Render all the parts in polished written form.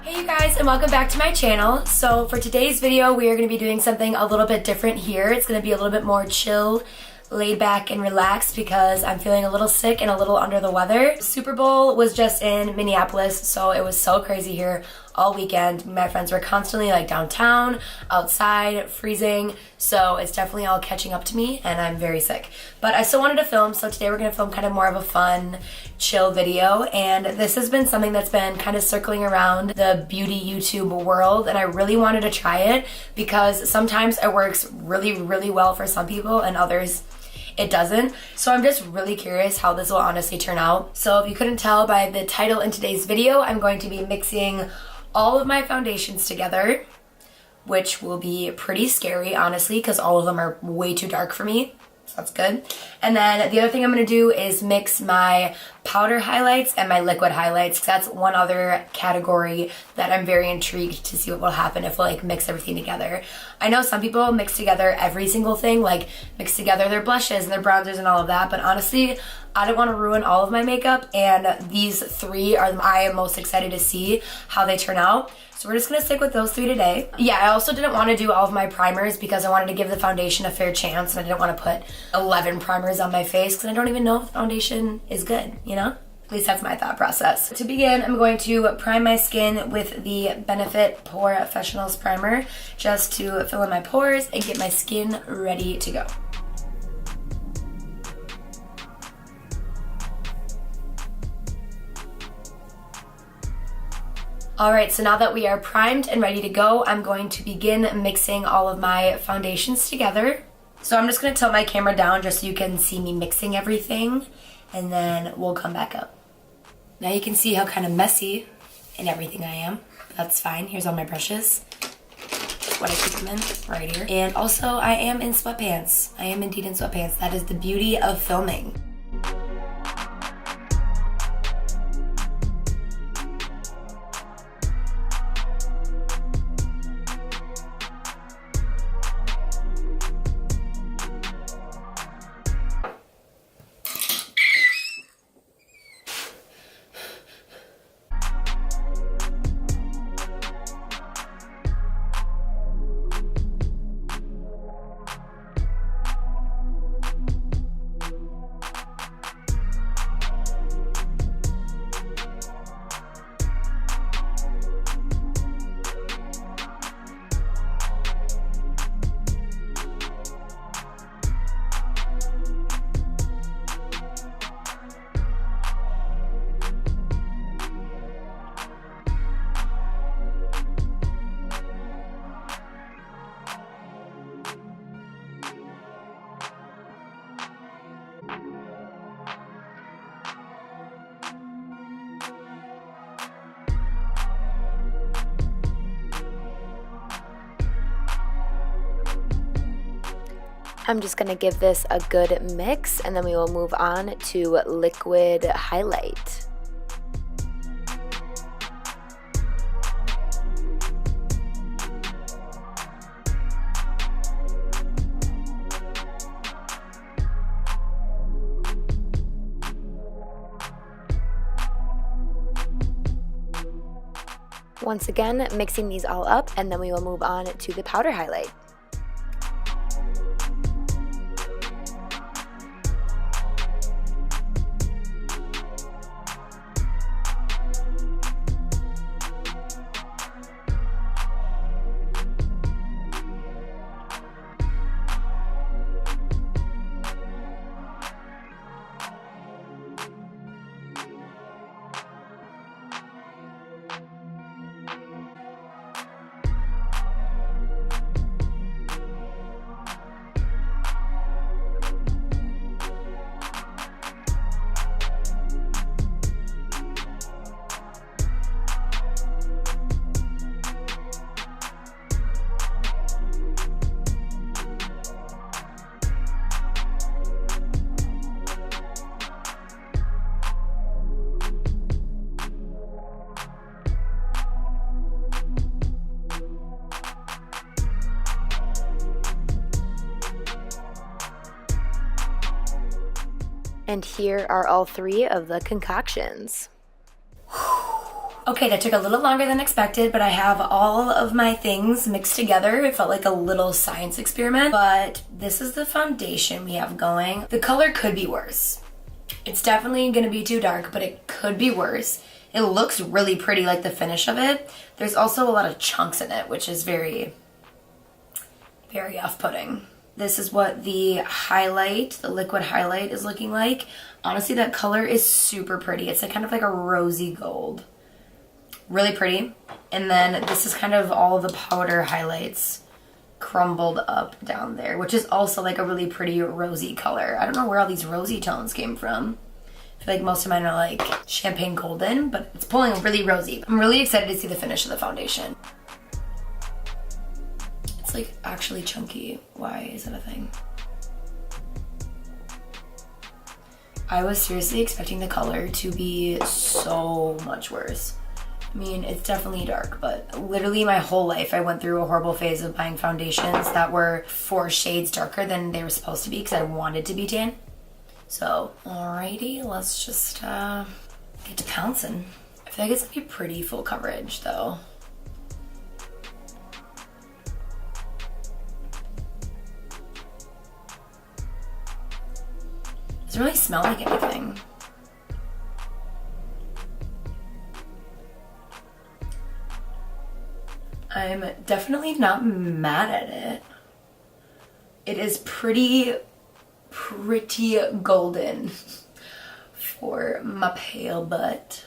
Hey you guys, and welcome back to my channel. So for today's video, we are going to be doing something a little bit different here. It's going to be a little bit more chill, laid back, and relaxed because I'm feeling a little sick and a little under the weather. Super Bowl was just in Minneapolis, so it was so crazy here all weekend. My friends were constantly like downtown, outside, freezing, so it's definitely all catching up to me and I'm very sick. But I still wanted to film, so today we're going to film kind of more of a fun, chill video, and this has been something that's been kind of circling around the beauty YouTube world, and I really wanted to try it because sometimes it works really, really well for some people and others it doesn't. So I'm just really curious how this will honestly turn out. So if you couldn't tell by the title in today's video, I'm going to be mixing all of my foundations together, which will be pretty scary, honestly, because all of them are way too dark for me. So that's good. And then the other thing I'm going to do is mix my powder highlights and my liquid highlights, because that's one other category that I'm very intrigued to see what will happen if we'll like mix everything together. I know some people mix together every single thing, like mix together their blushes and their bronzers and all of that, but honestly, I don't want to ruin all of my makeup, and these three are I am most excited to see how they turn out. So we're just going to stick with those three today. Yeah, I also didn't want to do all of my primers because I wanted to give the foundation a fair chance, and I didn't want to put 11 primers on my face because I don't even know if the foundation is good, you know? At least that's my thought process. To begin, I'm going to prime my skin with the Benefit POREfessionals Primer just to fill in my pores and get my skin ready to go. Alright, so now that we are primed and ready to go, I'm going to begin mixing all of my foundations together. So I'm just going to tilt my camera down just so you can see me mixing everything, and then we'll come back up. Now you can see how kind of messy and everything I am. That's fine. Here's all my brushes. What I keep them in, right here. And also, I am in sweatpants. I am indeed in sweatpants. That is the beauty of filming. I'm just going to give this a good mix, and then we will move on to liquid highlight. Once again, mixing these all up, and then we will move on to the powder highlight. And here are all three of the concoctions. Okay, that took a little longer than expected, but I have all of my things mixed together. It felt like a little science experiment, but this is the foundation we have going. The color could be worse. It's definitely gonna be too dark, but it could be worse. It looks really pretty, like the finish of it. There's also a lot of chunks in it, which is very, very off-putting. This is what the highlight, the liquid highlight is looking like. Honestly, that color is super pretty. It's like kind of like a rosy gold. Really pretty. And then this is kind of all of the powder highlights crumbled up down there, which is also like a really pretty rosy color. I don't know where all these rosy tones came from. I feel like most of mine are like champagne golden, but it's pulling really rosy. I'm really excited to see the finish of the foundation. It's like actually chunky. Why is that a thing? I was seriously expecting the color to be so much worse. I mean, it's definitely dark, but literally my whole life I went through a horrible phase of buying foundations that were 4 shades darker than they were supposed to be because I wanted to be tan. So, alrighty, let's just get to pouncing. I feel like it's gonna be pretty full coverage though. It doesn't really smell like anything. I'm definitely not mad at it. It is pretty golden for my pale butt.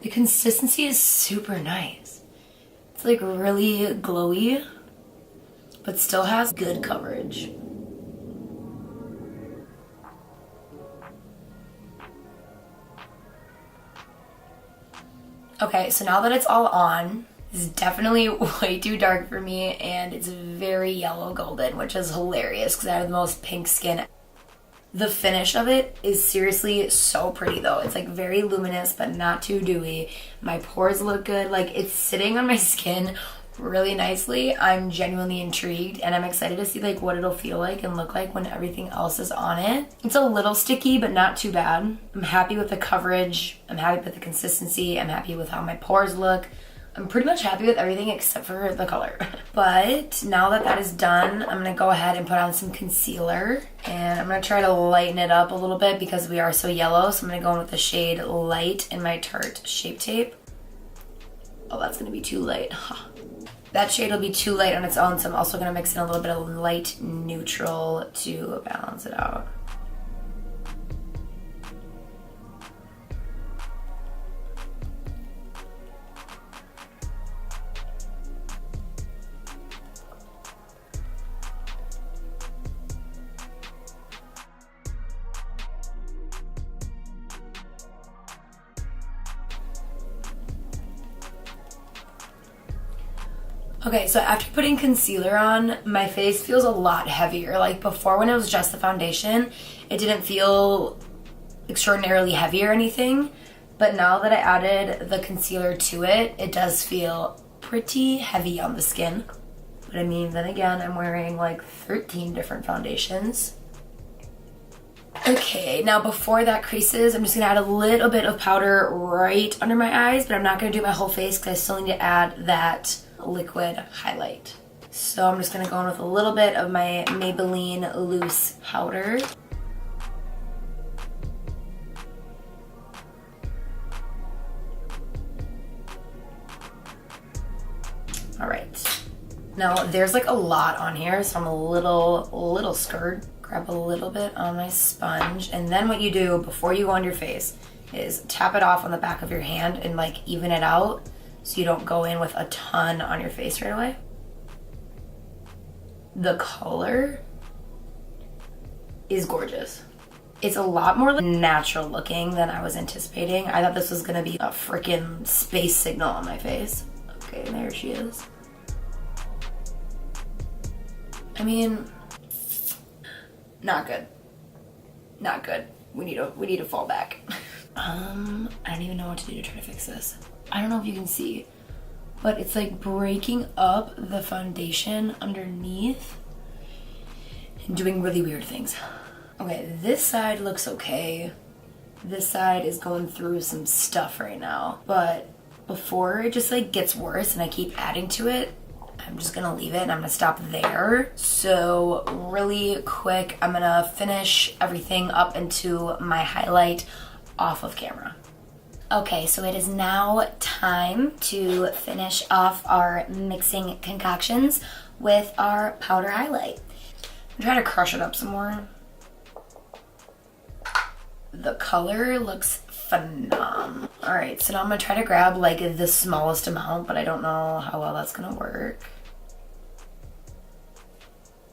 The consistency is super nice. It's like really glowy, but still has good coverage. Okay, so now that it's all on, it's definitely way too dark for me, and it's very yellow golden, which is hilarious because I have the most pink skin. The finish of it is seriously so pretty though. It's like very luminous but not too dewy. My pores look good. Like it's sitting on my skin really nicely. I'm genuinely intrigued and I'm excited to see like what it'll feel like and look like when everything else is on it. It's a little sticky but not too bad. I'm happy with the coverage. I'm happy with the consistency. I'm happy with how my pores look. I'm pretty much happy with everything except for the color. But now that that is done, I'm gonna go ahead and put on some concealer. And I'm gonna try to lighten it up a little bit because we are so yellow. So I'm gonna go in with the shade Light in my Tarte Shape Tape. Oh, that's gonna be too light. That shade will be too light on its own, so I'm also gonna mix in a little bit of light neutral to balance it out. Okay, so after putting concealer on, my face feels a lot heavier. Like before when it was just the foundation, it didn't feel extraordinarily heavy or anything. But now that I added the concealer to it, it does feel pretty heavy on the skin. But I mean, then again, I'm wearing like 13 different foundations. Okay, now before that creases, I'm just gonna add a little bit of powder right under my eyes, but I'm not gonna do my whole face because I still need to add that liquid highlight. So I'm just gonna go in with a little bit of my Maybelline loose powder. All right. Now there's like a lot on here, so I'm a little scared. Grab a little bit on my sponge, and then what you do before you go on your face is tap it off on the back of your hand and like even it out so you don't go in with a ton on your face right away. The color is gorgeous. It's a lot more natural looking than I was anticipating. I thought this was gonna be a freaking space signal on my face. Okay, there she is. I mean, not good. Not good. We need to fall back. I don't even know what to do to try to fix this. I don't know if you can see, but it's like breaking up the foundation underneath and doing really weird things. Okay, this side looks okay. This side is going through some stuff right now, but before it just like gets worse and I keep adding to it, I'm just gonna leave it and I'm gonna stop there. So really quick, I'm gonna finish everything up into my highlight off of camera. Okay, so it is now time to finish off our mixing concoctions with our powder highlight. I'm trying to crush it up some more. The color looks phenomenal. All right, so now I'm gonna try to grab like the smallest amount, but I don't know how well that's gonna work.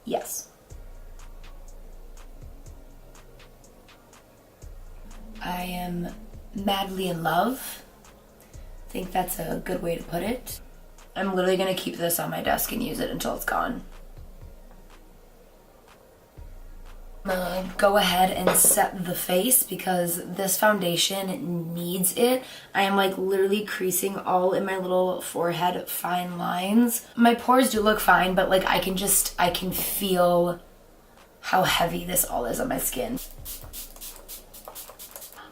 Yes. I am madly in love. I think that's a good way to put it. I'm literally gonna keep this on my desk and use it until it's gone. I'm gonna go ahead and set the face because this foundation needs it. I am like literally creasing all in my little forehead fine lines. My pores do look fine, but like I can feel how heavy this all is on my skin.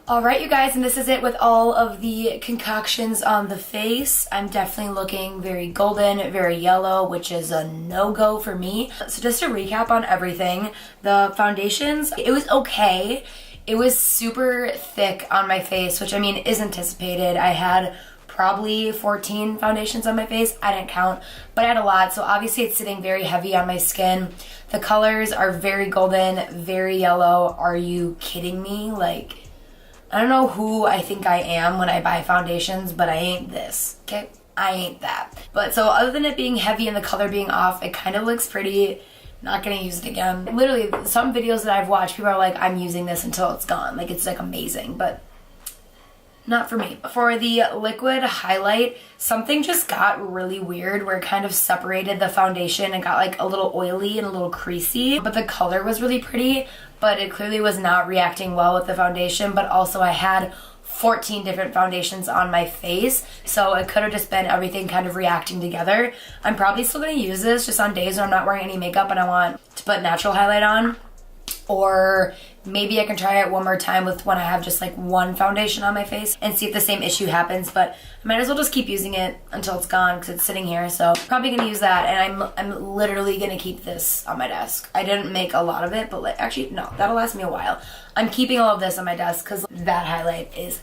All right, you guys, and this is it with all of the concoctions on the face. I'm definitely looking very golden, very yellow, which is a no-go for me. So just to recap on everything, the foundations, it was okay. It was super thick on my face, which I mean is anticipated. I had probably 14 foundations on my face. I didn't count, but I had a lot. So obviously it's sitting very heavy on my skin. The colors are very golden, very yellow. Are you kidding me? Like, I don't know who I think I am when I buy foundations, but I ain't this, okay? I ain't that. But so other than it being heavy and the color being off, it kind of looks pretty. Not gonna use it again. Literally, some videos that I've watched, people are like, I'm using this until it's gone. Like, it's like amazing, but not for me. For the liquid highlight, something just got really weird where it kind of separated the foundation and got like a little oily and a little creasy, but the color was really pretty, but it clearly was not reacting well with the foundation. But also I had 14 different foundations on my face, so it could have just been everything kind of reacting together. I'm probably still gonna use this just on days when I'm not wearing any makeup and I want to put natural highlight on. Or maybe I can try it one more time with when I have just like one foundation on my face and see if the same issue happens. But I might as well just keep using it until it's gone because it's sitting here. So probably gonna use that, and I'm literally gonna keep this on my desk. I didn't make a lot of it, but like, actually no, that'll last me a while. I'm keeping all of this on my desk because that highlight is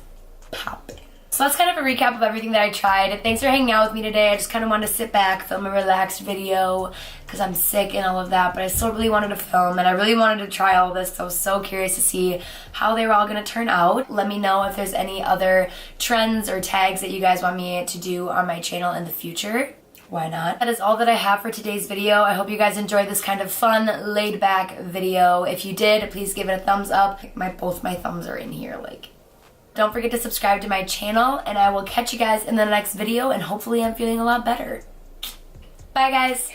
popping. So that's kind of a recap of everything that I tried. Thanks for hanging out with me today. I just kind of wanted to sit back, film a relaxed video because I'm sick and all of that, but I still really wanted to film and I really wanted to try all this. So I was so curious to see how they were all going to turn out. Let me know if there's any other trends or tags that you guys want me to do on my channel in the future. Why not? That is all that I have for today's video. I hope you guys enjoyed this kind of fun, laid back video. If you did, please give it a thumbs up. Both my thumbs are in here, like. Don't forget to subscribe to my channel, and I will catch you guys in the next video, and hopefully I'm feeling a lot better. Bye, guys.